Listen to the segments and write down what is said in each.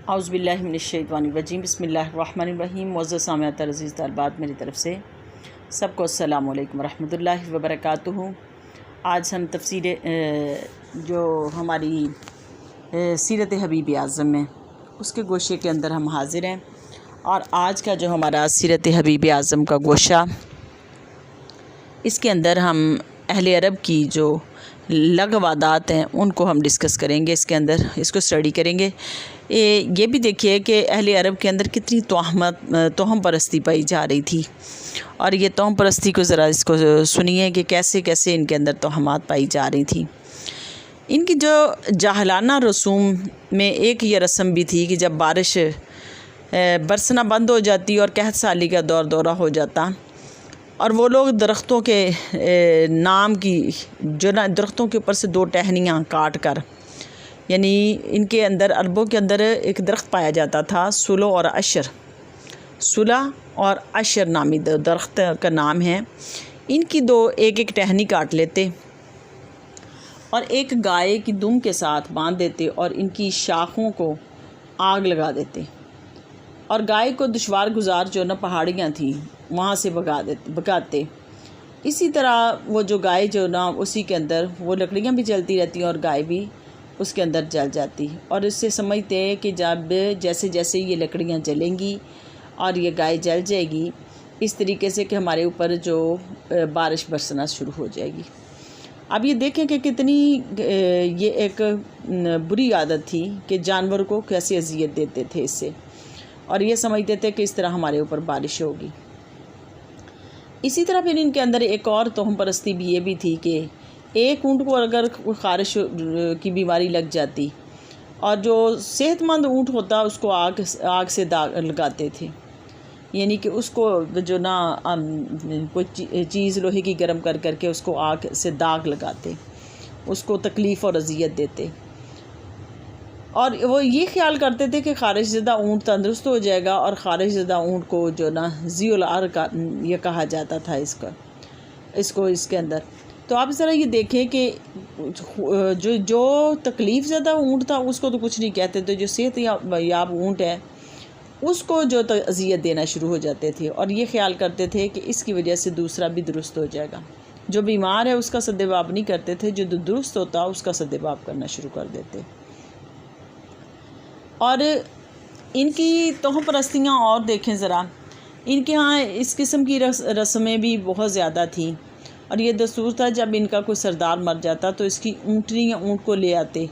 اعوذ باللہ من الشیطان الرجیم بسم اللہ الرحمن الرحیم۔ معزز سامعات عزیز طالبات، میری طرف سے سب کو السلام علیکم ورحمۃ اللہ وبرکاتہ۔ آج ہم تفسیر جو ہماری سیرت حبیب اعظم ہے اس کے گوشے کے اندر ہم حاضر ہیں، اور آج کا جو ہمارا سیرت حبیب اعظم کا گوشہ، اس کے اندر ہم اہل عرب کی جو لغوادات ہیں ان کو ہم ڈسکس کریں گے، اس کے اندر اس کو اسٹڈی کریں گے۔ یہ بھی دیکھیے کہ اہل عرب کے اندر کتنی توہم پرستی پائی جا رہی تھی، اور یہ توہم پرستی کو ذرا اس کو سنیے کہ کیسے کیسے ان کے اندر توہمات پائی جا رہی تھیں۔ ان کی جو جاہلانہ رسوم میں ایک یہ رسم بھی تھی کہ جب بارش برسنا بند ہو جاتی اور قحط سالی کا دورہ ہو جاتا، اور وہ لوگ درختوں کے نام کی جو درختوں کے اوپر سے دو ٹہنیاں کاٹ کر، یعنی ان کے اندر عربوں کے اندر ایک درخت پایا جاتا تھا سلو اور عشر، صلح اور عشر نامی درخت کا نام ہے۔ ان کی دو ایک ایک ٹہنی کاٹ لیتے اور ایک گائے کی دم کے ساتھ باندھ دیتے اور ان کی شاخوں کو آگ لگا دیتے، اور گائے کو دشوار گزار جو پہاڑیاں تھیں وہاں سے بھگاتے۔ اسی طرح وہ جو گائے جو اسی کے اندر وہ لکڑیاں بھی جلتی رہتی اور گائے بھی اس کے اندر جل جاتی، اور اس سے سمجھتے ہیں کہ جب جیسے جیسے یہ لکڑیاں جلیں گی اور یہ گائے جل جائے گی، اس طریقے سے کہ ہمارے اوپر جو بارش برسنا شروع ہو جائے گی۔ اب یہ دیکھیں کہ کتنی یہ ایک بری عادت تھی کہ جانور کو کیسے اذیت دیتے تھے اس سے، اور یہ سمجھتے تھے کہ اس طرح ہمارے اوپر بارش ہوگی۔ اسی طرح پھر ان کے اندر ایک اور توہم پرستی بھی یہ بھی تھی کہ ایک اونٹ کو اگر خارش کی بیماری لگ جاتی، اور جو صحت مند اونٹ ہوتا اس کو آگ سے داغ لگاتے تھے، یعنی کہ اس کو جو کوئی چیز لوہے کی گرم کر کے اس کو آگ سے داغ لگاتے، اس کو تکلیف اور اذیت دیتے، اور وہ یہ خیال کرتے تھے کہ خارش زدہ اونٹ تندرست ہو جائے گا، اور خارش زدہ اونٹ کو جو ذی العر کا یہ کہا جاتا تھا اس کے اندر۔ تو آپ ذرا یہ دیکھیں کہ جو تکلیف زدہ اونٹ تھا اس کو تو کچھ نہیں کہتے تھے، جو صحت یاب اونٹ ہے اس کو جو اذیت دینا شروع ہو جاتے تھے، اور یہ خیال کرتے تھے کہ اس کی وجہ سے دوسرا بھی درست ہو جائے گا۔ جو بیمار ہے اس کا سدباب نہیں کرتے تھے، جو درست ہوتا اس کا سدباب کرنا شروع کر دیتے۔ اور ان کی توہم پرستیاں اور دیکھیں ذرا، ان کے ہاں اس قسم کی رسمیں بھی بہت زیادہ تھیں، اور یہ دستور تھا جب ان کا کوئی سردار مر جاتا تو اس کی اونٹنی یا اونٹ کو لے آتے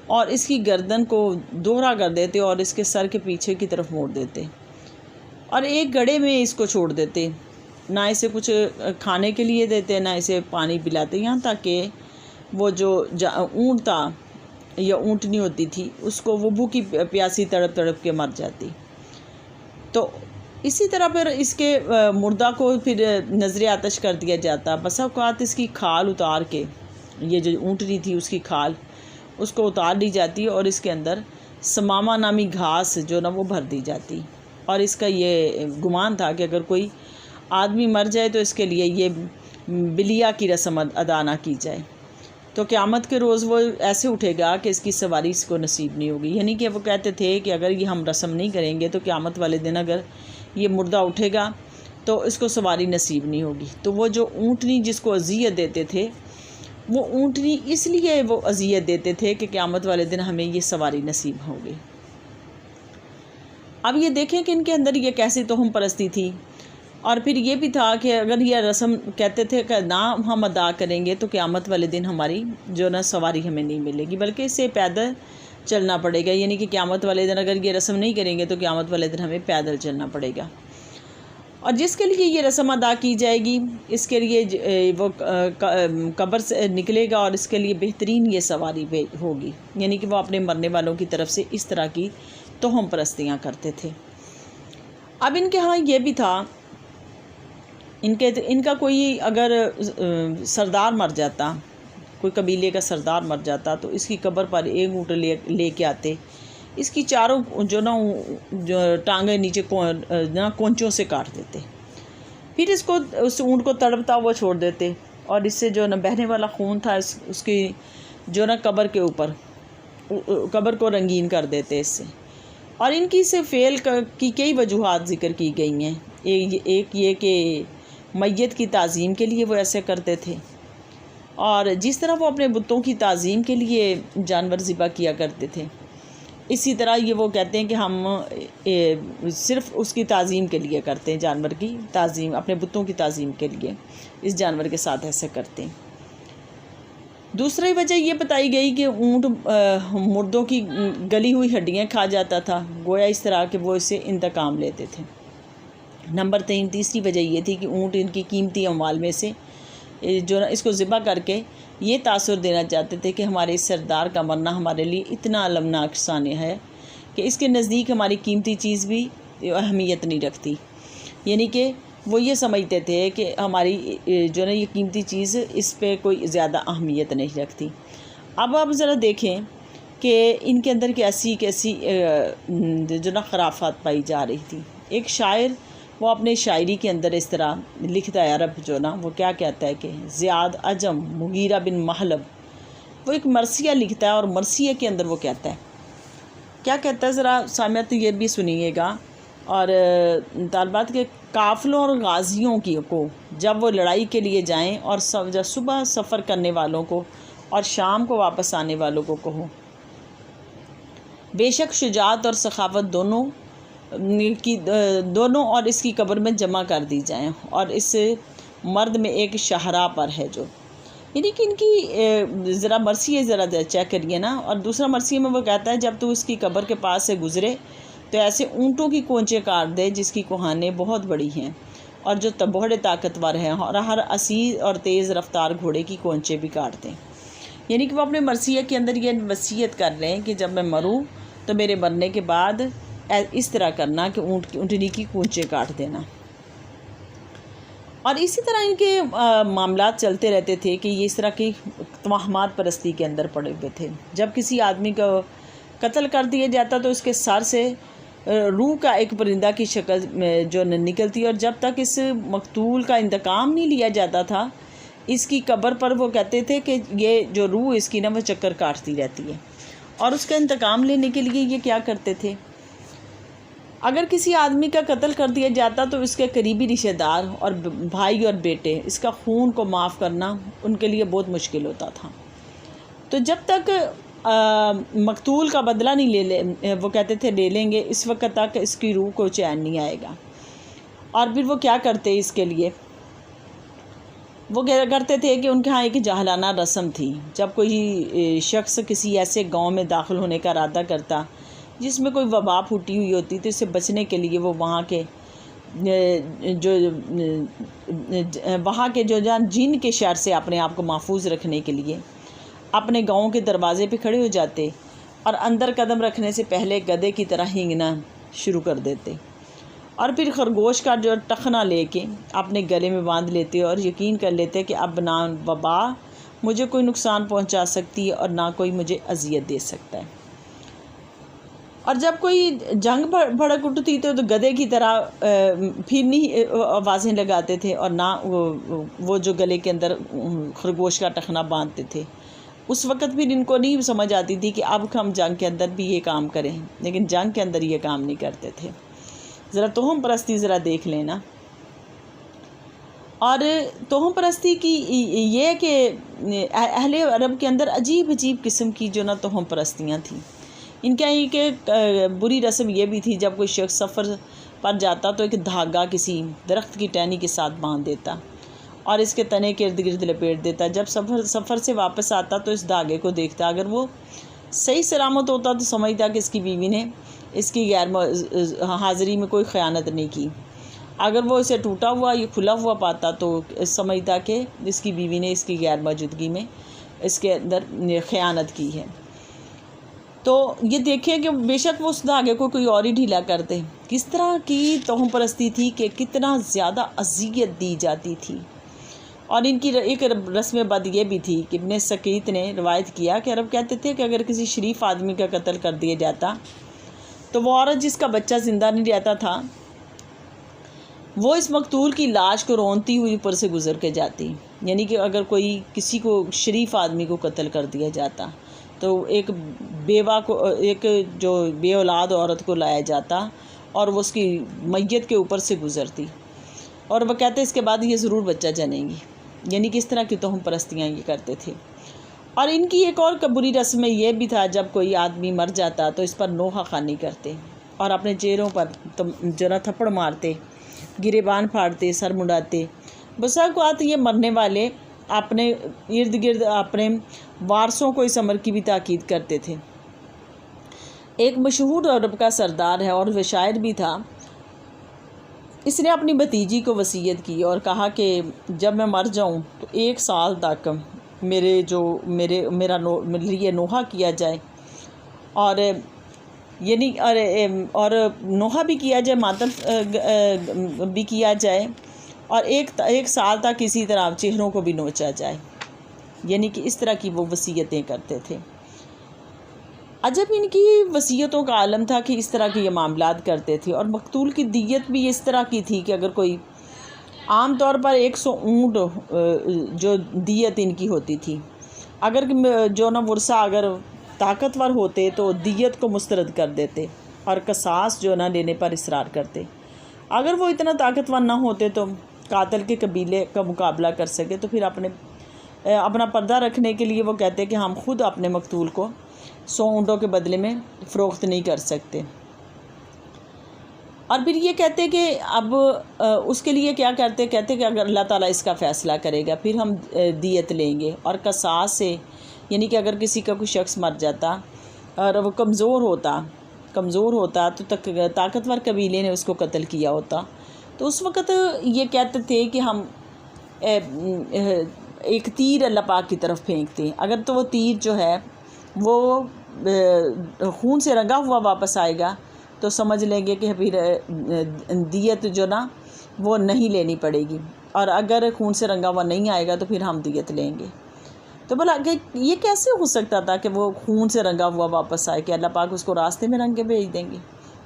اور اس کی گردن کو دوہرا کر دیتے اور اس کے سر کے پیچھے کی طرف موڑ دیتے، اور ایک گڑھے میں اس کو چھوڑ دیتے، نہ اسے کچھ کھانے کے لیے دیتے نہ اسے پانی پلاتے، یہاں تک کہ وہ جو اونٹ تھا یا اونٹنی ہوتی تھی اس کو وہ بھوکی پیاسی تڑپ کے مر جاتی۔ تو اسی طرح پھر اس کے مردہ کو پھر نظر آتش کر دیا جاتا، بسا اوقات اس کی کھال اتار کے، یہ جو اونٹنی تھی اس کی کھال اس کو اتار دی جاتی اور اس کے اندر سمامہ نامی گھاس جو وہ بھر دی جاتی، اور اس کا یہ گمان تھا کہ اگر کوئی آدمی مر جائے تو اس کے لیے یہ بلیہ کی رسم ادا نہ کی جائے، تو قیامت کے روز وہ ایسے اٹھے گا کہ اس کی سواری اس کو نصیب نہیں ہوگی۔ یعنی کہ وہ کہتے تھے کہ اگر یہ ہم رسم نہیں کریں گے تو قیامت والے دن اگر یہ مردہ اٹھے گا تو اس کو سواری نصیب نہیں ہوگی۔ تو وہ جو اونٹنی جس کو اذیت دیتے تھے، وہ اونٹنی اس لیے وہ اذیت دیتے تھے کہ قیامت والے دن ہمیں یہ سواری نصیب ہوگی۔ اب یہ دیکھیں کہ ان کے اندر یہ کیسی توہم پرستی تھی، اور پھر یہ بھی تھا کہ اگر یہ رسم کہتے تھے کہ نہ ہم ادا کریں گے تو قیامت والے دن ہماری جو سواری ہمیں نہیں ملے گی، بلکہ اسے پیدل چلنا پڑے گا، یعنی کہ قیامت والے دن اگر یہ رسم نہیں کریں گے تو قیامت والے دن ہمیں پیدل چلنا پڑے گا، اور جس کے لیے یہ رسم ادا کی جائے گی اس کے لیے وہ قبر سے نکلے گا اور اس کے لیے بہترین یہ سواری ہوگی، یعنی کہ وہ اپنے مرنے والوں کی طرف سے اس طرح کی توہم پرستیاں کرتے تھے۔ اب ان کے ہاں یہ بھی تھا، ان کا کوئی اگر سردار مر جاتا، کوئی قبیلے کا سردار مر جاتا تو اس کی قبر پر ایک اونٹ لے کے آتے، اس کی چاروں جو ٹانگیں نیچے کونچوں سے کاٹ دیتے، پھر اس اونٹ کو تڑپتا ہوا چھوڑ دیتے، اور اس سے جو بہنے والا خون تھا اس کی جو قبر کے اوپر قبر کو رنگین کر دیتے اس سے، اور ان کی سے فعل کی کئی وجوہات ذکر کی گئی ہیں۔ ایک یہ کہ میت کی تعظیم کے لیے وہ ایسے کرتے تھے، اور جس طرح وہ اپنے بتوں کی تعظیم کے لیے جانور ذبح کیا کرتے تھے، اسی طرح یہ وہ کہتے ہیں کہ ہم صرف اس کی تعظیم کے لیے کرتے ہیں، جانور کی تعظیم، اپنے بتوں کی تعظیم کے لیے اس جانور کے ساتھ ایسے کرتے ہیں۔ دوسری وجہ یہ بتائی گئی کہ اونٹ مردوں کی گلی ہوئی ہڈیاں کھا جاتا تھا، گویا اس طرح کہ وہ اس سے انتقام لیتے تھے۔ نمبر 3، تیسری وجہ یہ تھی کہ اونٹ ان کی قیمتی اموال میں سے جو اس کو ذبح کر کے یہ تاثر دینا چاہتے تھے کہ ہمارے اس سردار کا مرنا ہمارے لیے اتنا المناک سانیہ ہے کہ اس کے نزدیک ہماری قیمتی چیز بھی اہمیت نہیں رکھتی، یعنی کہ وہ یہ سمجھتے تھے کہ ہماری جو ہے نا یہ قیمتی چیز اس پہ کوئی زیادہ اہمیت نہیں رکھتی۔ اب آپ ذرا دیکھیں کہ ان کے اندر کیسی جو نا خرافات پائی جا رہی تھی۔ ایک شاعر وہ اپنے شاعری کے اندر اس طرح لکھتا ہے، عرب جو نا وہ کیا کہتا ہے کہ زیاد عجم مغیرہ بن محلب، وہ ایک مرثیہ لکھتا ہے، اور مرثیہ کے اندر وہ کہتا ہے، کیا کہتا ہے ذرا سامعین یہ بھی سنیے گا۔ اور طالبات کے قافلوں اور غازیوں کو جب وہ لڑائی کے لیے جائیں، اور جب صبح سفر کرنے والوں کو اور شام کو واپس آنے والوں کو کہو، بے شک شجاعت اور سخاوت دونوں اور اس کی قبر میں جمع کر دی جائیں، اور اس مرد میں ایک شاہراہ پر ہے جو، یعنی کہ ان کی ذرا مرثیہ ذرا چیک کریے نا۔ اور دوسرا مرثیہ میں وہ کہتا ہے جب تو اس کی قبر کے پاس سے گزرے تو ایسے اونٹوں کی کونچیں کاٹ دے جس کی کوہانیں بہت بڑی ہیں اور جو بڑے طاقتور ہیں، اور ہر اسیر اور تیز رفتار گھوڑے کی کونچیں بھی کاٹ دیں۔ یعنی کہ وہ اپنے مرثیہ کے اندر یہ وصیت کر رہے ہیں کہ جب میں مروں تو میرے مرنے کے بعد اس طرح کرنا کہ اونٹنی کی کونچیں کاٹ دینا۔ اور اسی طرح ان کے معاملات چلتے رہتے تھے کہ یہ اس طرح کی توہمات پرستی کے اندر پڑے ہوئے تھے۔ جب کسی آدمی کو قتل کر دیا جاتا تو اس کے سر سے روح کا ایک پرندہ کی شکل جو نکلتی، اور جب تک اس مقتول کا انتقام نہیں لیا جاتا تھا، اس کی قبر پر وہ کہتے تھے کہ یہ جو روح اس کی نا وہ چکر کاٹتی رہتی ہے۔ اور اس کا انتقام لینے کے لیے یہ کیا کرتے تھے، اگر کسی آدمی کا قتل کر دیا جاتا تو اس کے قریبی رشتہ دار اور بھائی اور بیٹے اس کا خون کو معاف کرنا ان کے لیے بہت مشکل ہوتا تھا۔ تو جب تک مقتول کا بدلہ نہیں وہ کہتے تھے لے لیں گے، اس وقت تک اس کی روح کو چین نہیں آئے گا۔ اور پھر وہ کیا کرتے اس کے لیے، وہ کیا کرتے تھے کہ ان کے ہاں ایک جاہلانہ رسم تھی، جب کوئی شخص کسی ایسے گاؤں میں داخل ہونے کا ارادہ کرتا جس میں کوئی وبا پھوٹی ہوئی ہوتی تو اس سے بچنے کے لیے وہ وہاں کے جو جن کے شر سے اپنے آپ کو محفوظ رکھنے کے لیے اپنے گاؤں کے دروازے پہ کھڑے ہو جاتے، اور اندر قدم رکھنے سے پہلے گدھے کی طرح ہینگنا شروع کر دیتے، اور پھر خرگوش کا جو ٹخنا لے کے اپنے گلے میں باندھ لیتے اور یقین کر لیتے کہ اب نہ وبا مجھے کوئی نقصان پہنچا سکتی ہے اور نہ کوئی مجھے اذیت دے سکتا ہے۔ اور جب کوئی جنگ بھڑک اٹھتی تو گدھے کی طرح پھر نہیں آوازیں لگاتے تھے، اور نہ وہ جو گلے کے اندر خرگوش کا ٹخنا باندھتے تھے۔ اس وقت پھر ان کو نہیں سمجھ آتی تھی کہ اب ہم جنگ کے اندر بھی یہ کام کریں، لیکن جنگ کے اندر یہ کام نہیں کرتے تھے۔ ذرا توہم پرستی ذرا دیکھ لینا۔ اور توہم پرستی کی یہ کہ اہل عرب کے اندر عجیب عجیب قسم کی جو نا توہم پرستیاں تھیں۔ ان کا ایک بری رسم یہ بھی تھی، جب کوئی شخص سفر پر جاتا تو ایک دھاگا کسی درخت کی ٹہنی کے ساتھ باندھ دیتا اور اس کے تنے کے ارد گرد لپیٹ دیتا۔ جب سفر سے واپس آتا تو اس دھاگے کو دیکھتا، اگر وہ صحیح سلامت ہوتا تو سمجھتا کہ اس کی بیوی نے اس کی غیر حاضری میں کوئی خیانت نہیں کی، اگر وہ اسے ٹوٹا ہوا یا کھلا ہوا پاتا تو سمجھتا کہ اس کی بیوی نے اس کی غیر موجودگی میں اس کے اندر خیانت کی ہے۔ تو یہ دیکھیں کہ بے شک وہ اس دھاگے کو کوئی اور ہی ڈھیلا کرتے۔ کس طرح کی توہم پرستی تھی کہ کتنا زیادہ اذیت دی جاتی تھی۔ اور ان کی ایک رسم بد یہ بھی تھی کہ ابن سقیت نے روایت کیا کہ عرب کہتے تھے کہ اگر کسی شریف آدمی کا قتل کر دیا جاتا تو وہ عورت جس کا بچہ زندہ نہیں رہتا تھا وہ اس مقتول کی لاش کو رونتی ہوئی اوپر سے گزر کے جاتی۔ یعنی کہ اگر کوئی کسی کو شریف آدمی کو قتل کر دیا جاتا تو ایک بیوہ کو، ایک جو بے اولاد عورت کو لایا جاتا اور وہ اس کی میت کے اوپر سے گزرتی، اور وہ کہتے اس کے بعد یہ ضرور بچہ جنیں گی، یعنی کہ اس طرح کی توہم پرستیاں یہ کرتے تھے۔ اور ان کی ایک اور بری رسم میں یہ بھی تھا، جب کوئی آدمی مر جاتا تو اس پر نوحہ خوانی کرتے اور اپنے چہروں پر جرا تھپڑ مارتے، گریبان پھاڑتے، سر مڈاتے۔ بسا اوقات یہ مرنے والے اپنے ارد گرد اپنے وارثوں کو اس امر کی بھی تاکید کرتے تھے۔ ایک مشہور عرب کا سردار ہے اور وہ شاعر بھی تھا، اس نے اپنی بھتیجی کو وصیت کی اور کہا کہ جب میں مر جاؤں تو 1 سال تک میرا لیے نوحہ کیا جائے، اور یعنی اور نوحہ بھی کیا جائے، ماتم بھی کیا جائے، اور ایک سال تک اسی طرح چہروں کو بھی نوچا جائے، یعنی کہ اس طرح کی وہ وصیتیں کرتے تھے۔ عجب ان کی وصیتوں کا عالم تھا کہ اس طرح کے یہ معاملات کرتے تھے۔ اور مقتول کی دیت بھی اس طرح کی تھی کہ اگر کوئی، عام طور پر 100 اونٹ جو دیت ان کی ہوتی تھی، اگر جو نا ورثہ اگر طاقتور ہوتے تو دیت کو مسترد کر دیتے اور قصاص جو نا لینے پر اصرار کرتے۔ اگر وہ اتنا طاقتور نہ ہوتے تو قاتل کے قبیلے کا مقابلہ کر سکے تو پھر اپنا پردہ رکھنے کے لیے وہ کہتے کہ ہم خود اپنے مقتول کو 100 اونٹوں کے بدلے میں فروخت نہیں کر سکتے، اور پھر یہ کہتے کہ اب اس کے لیے کیا کرتے، کہتے کہ اگر اللہ تعالیٰ اس کا فیصلہ کرے گا پھر ہم دیت لیں گے، اور قصاص سے یعنی کہ اگر کسی کا کوئی شخص مر جاتا اور وہ کمزور ہوتا تو طاقتور قبیلے نے اس کو قتل کیا ہوتا، تو اس وقت یہ کہتے تھے کہ ہم ایک تیر اللہ پاک کی طرف پھینکتے ہیں، اگر تو وہ تیر جو ہے وہ خون سے رنگا ہوا واپس آئے گا تو سمجھ لیں گے کہ پھر دیت جو نا وہ نہیں لینی پڑے گی، اور اگر خون سے رنگا ہوا نہیں آئے گا تو پھر ہم دیت لیں گے۔ تو بولا کہ یہ کیسے ہو سکتا تھا کہ وہ خون سے رنگا ہوا واپس آئے، کہ اللہ پاک اس کو راستے میں رنگ کے بھیج دیں گے؟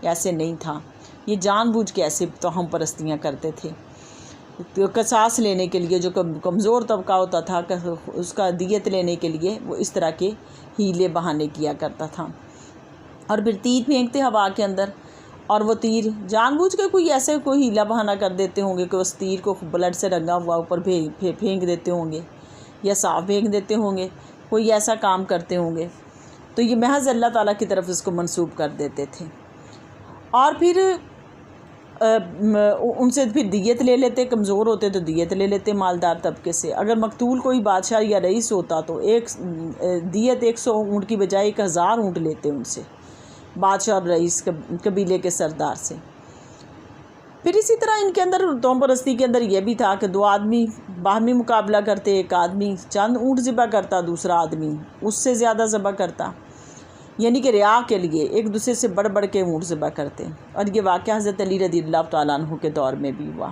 ایسے نہیں تھا، یہ جان بوجھ کے ایسے توہم پرستیاں کرتے تھے۔ قصاص لینے کے لیے جو کمزور طبقہ ہوتا تھا اس کا دیت لینے کے لیے وہ اس طرح کے ہیلے بہانے کیا کرتا تھا، اور پھر تیر پھینکتے ہوا کے اندر، اور وہ تیر جان بوجھ کے کوئی ہیلا بہانہ کر دیتے ہوں گے کہ اس تیر کو بلڈ سے رنگا ہوا اوپر پھینک دیتے ہوں گے یا صاف پھینک دیتے ہوں گے، کوئی ایسا کام کرتے ہوں گے، تو یہ محض اللہ تعالیٰ کی طرف اس کو منسوب کر دیتے تھے۔ اور پھر ان سے پھر دیت لے لیتے، کمزور ہوتے تو دیت لے لیتے مالدار طبقے سے۔ اگر مقتول کوئی بادشاہ یا رئیس ہوتا تو دیت 100 اونٹ کی بجائے 1000 اونٹ لیتے ان سے، بادشاہ اور رئیس قبیلے کے سردار سے۔ پھر اسی طرح ان کے اندر توہم پرستی کے اندر یہ بھی تھا کہ 2 آدمی باہمی مقابلہ کرتے، ایک آدمی چند اونٹ ذبح کرتا، دوسرا آدمی اس سے زیادہ ذبح کرتا، یعنی کہ رعا کے لیے ایک دوسرے سے بڑھ کے اونٹ ذبح کرتے۔ اور یہ واقعہ حضرت علی رضی اللہ تعالیٰ عنہ کے دور میں بھی ہوا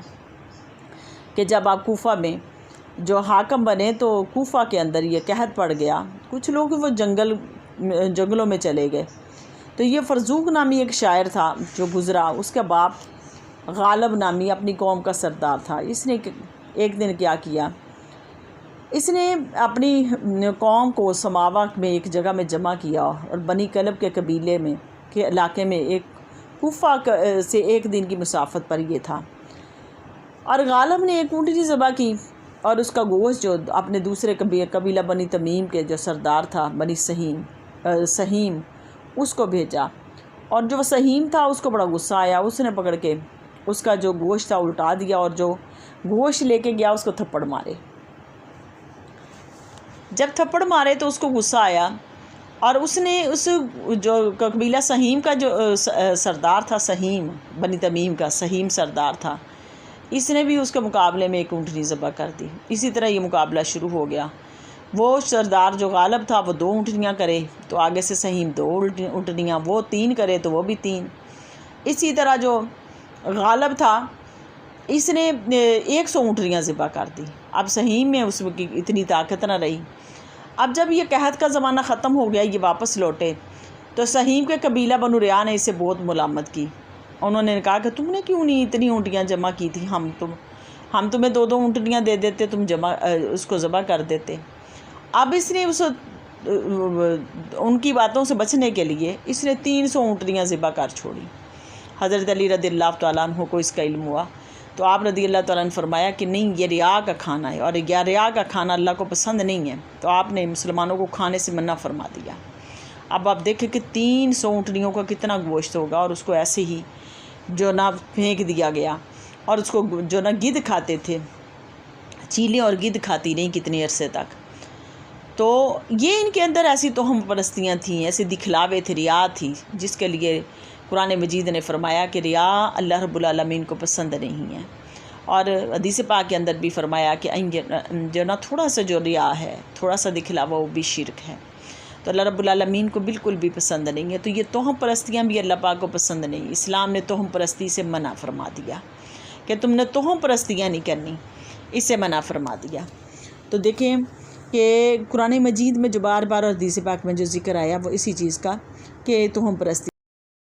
کہ جب آپ کوفہ میں جو حاکم بنے تو کوفہ کے اندر یہ قحط پڑ گیا، کچھ لوگ وہ جنگلوں میں چلے گئے، تو یہ فرزوق نامی ایک شاعر تھا جو گزرا، اس کا باپ غالب نامی اپنی قوم کا سردار تھا۔ اس نے ایک دن کیا کیا، اس نے اپنی قوم کو سماوا میں ایک جگہ میں جمع کیا، اور بنی کلب کے قبیلے میں کے علاقے میں ایک کوفہ سے 1 دن کی مسافت پر یہ تھا، اور غالب نے ایک اونٹنی ذبح کی، اور اس کا گوشت جو اپنے دوسرے قبیلہ بنی تمیم کے جو سردار تھا بنی سہیم اس کو بھیجا، اور جو سہیم تھا اس کو بڑا غصہ آیا، اس نے پکڑ کے اس کا جو گوشت تھا الٹا دیا، اور جو گوشت لے کے گیا اس کو تھپڑ مارے۔ جب تھپڑ مارے تو اس کو غصہ آیا، اور اس نے اس جو قبیلہ سہیم کا جو سردار تھا، سہیم بنی تمیم کا سہیم سردار تھا، اس نے بھی اس کے مقابلے میں ایک اونٹنی ذبح کر دی۔ اسی طرح یہ مقابلہ شروع ہو گیا، وہ سردار جو غالب تھا وہ 2 اونٹنیاں کرے تو آگے سے سہیم 2 اونٹنیاں، وہ 3 کرے تو وہ بھی 3۔ اسی طرح جو غالب تھا اس نے 100 اونٹنیاں ذبح کر دی۔ اب سہیم میں اس کی اتنی طاقت نہ رہی۔ اب جب یہ قحط کا زمانہ ختم ہو گیا، یہ واپس لوٹے، تو سہیم کے قبیلہ بنو رعا نے اسے بہت ملامت کی۔ انہوں نے کہا کہ تم نے کیوں نہیں اتنی اونٹیاں جمع کی تھی، ہم تمہیں 2 اونٹنیاں دے دیتے، تم اس کو ذبح کر دیتے۔ اب اس نے اس ان کی باتوں سے بچنے کے لیے اس نے 300 اونٹنیاں ذبح کر چھوڑی۔ حضرت علی رضی اللہ تعالیٰ عنہ کو اس کا علم ہوا تو آپ رضی اللہ تعالیٰ عنہ نے فرمایا کہ نہیں، یہ ریا کا کھانا ہے اور ریا کا کھانا اللہ کو پسند نہیں ہے، تو آپ نے مسلمانوں کو کھانے سے منع فرما دیا۔ اب آپ دیکھیں کہ 300 اونٹنیوں کا کتنا گوشت ہوگا، اور اس کو ایسے ہی جو نہ پھینک دیا گیا، اور اس کو جو نہ گدھ کھاتے تھے، چیلیں اور گدھ کھاتی رہیں کتنے عرصے تک۔ تو یہ ان کے اندر ایسی توہم پرستیاں تھیں، ایسے دکھلاوے تھے، ریا تھی، جس کے لیے قرآن مجید نے فرمایا کہ ریا اللہ رب العالمین کو پسند نہیں ہے۔ اور حدیث پاک کے اندر بھی فرمایا کہ جو نا تھوڑا سا جو ریا ہے، تھوڑا سا دکھلاوا، وہ بھی شرک ہے، تو اللہ رب العالمین کو بالکل بھی پسند نہیں ہے۔ تو یہ توہم پرستیاں بھی اللہ پاک کو پسند نہیں۔ اسلام نے توہم پرستی سے منع فرما دیا کہ تم نے توہم پرستیاں نہیں کرنی، اس سے منع فرما دیا۔ تو دیکھیں کہ قرآن مجید میں جو بار بار اور حدیث پاک میں جو ذکر آیا وہ اسی چیز کا کہ توہم پرستی